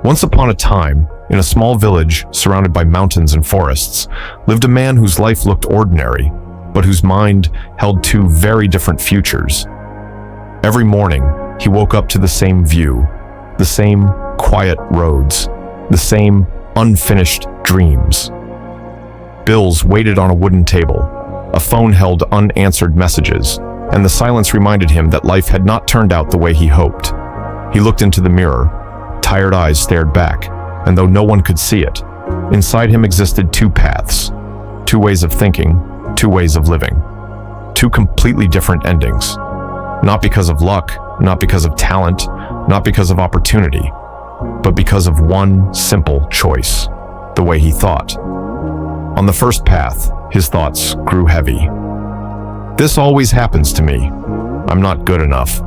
Once upon a time, in a small village surrounded by mountains and forests, lived a man whose life looked ordinary, but whose mind held two very different futures. Every morning, he woke up to the same view, the same quiet roads, the same unfinished dreams. Bills waited on a wooden table, a phone held unanswered messages, and the silence reminded him that life had not turned out the way he hoped. He looked into the mirror. Tired eyes stared back, and though no one could see it, inside him existed two paths, two ways of thinking, two ways of living, two completely different endings. Not because of luck, not because of talent, not because of opportunity, but because of one simple choice, the way he thought. On the first path, his thoughts grew heavy. This always happens to me. I'm not good enough.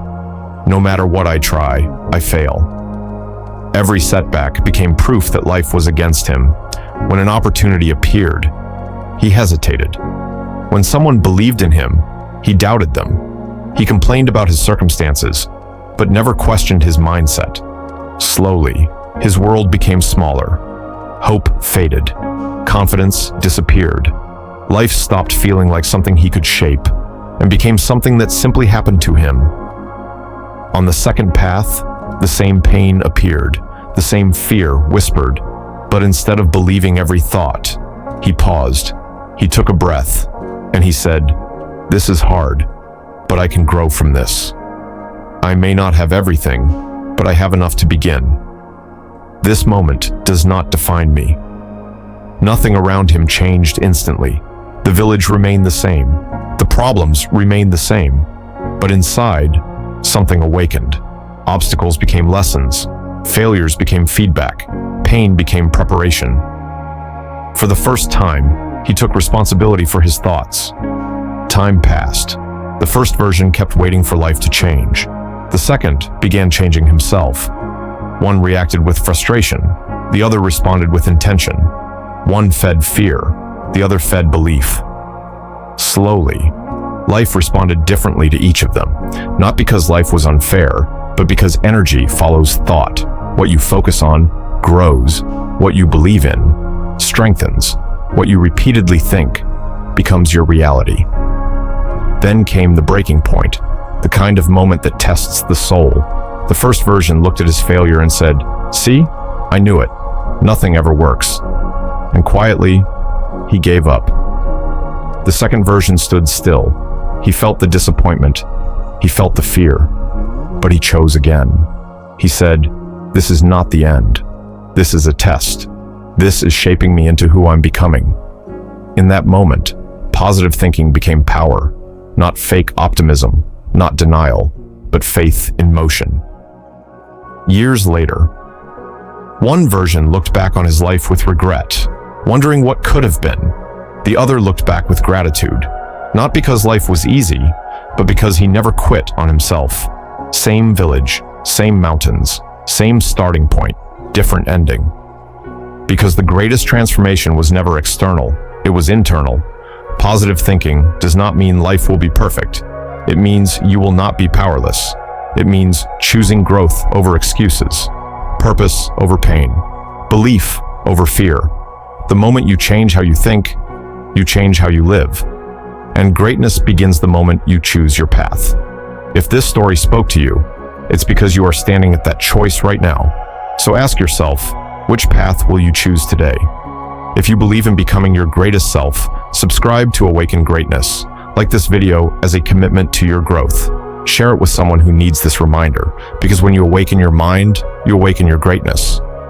No matter what I try, I fail. Every setback became proof that life was against him. When an opportunity appeared, he hesitated. When someone believed in him, he doubted them. He complained about his circumstances, but never questioned his mindset. Slowly, his world became smaller. Hope faded. Confidence disappeared. Life stopped feeling like something he could shape and became something that simply happened to him. On the second path, the same pain appeared, the same fear whispered, but instead of believing every thought, he paused, he took a breath, and he said, "This is hard, but I can grow from this. I may not have everything, but I have enough to begin. This moment does not define me." Nothing around him changed instantly. The village remained the same. The problems remained the same. But inside, something awakened. Obstacles became lessons. Failures became feedback. Pain became preparation. For the first time, he took responsibility for his thoughts. Time passed. The first version kept waiting for life to change. The second began changing himself. One reacted with frustration. The other responded with intention. One fed fear. The other fed belief. Slowly, life responded differently to each of them, not because life was unfair, but because energy follows thought. What you focus on grows. What you believe in strengthens. What you repeatedly think becomes your reality. Then came the breaking point, the kind of moment that tests the soul. The first version looked at his failure and said, "See, I knew it. Nothing ever works." And quietly, he gave up. The second version stood still. He felt the disappointment. He felt the fear. But he chose again. He said, "This is not the end. This is a test. This is shaping me into who I'm becoming." In that moment, positive thinking became power. Not fake optimism, not denial, but faith in motion. Years later, one version looked back on his life with regret, wondering what could have been. The other looked back with gratitude, not because life was easy, but because he never quit on himself. Same village, same mountains, same starting point, different ending. Because the greatest transformation was never external, it was internal. Positive thinking does not mean life will be perfect. It means you will not be powerless. It means choosing growth over excuses, purpose over pain, belief over fear. The moment you change how you think, you change how you live. And greatness begins the moment you choose your path. If this story spoke to you, it's because you are standing at that choice right now. So ask yourself, which path will you choose today? If you believe in becoming your greatest self, subscribe to Awaken Greatness. Like this video as a commitment to your growth. Share it with someone who needs this reminder, because when you awaken your mind, you awaken your greatness.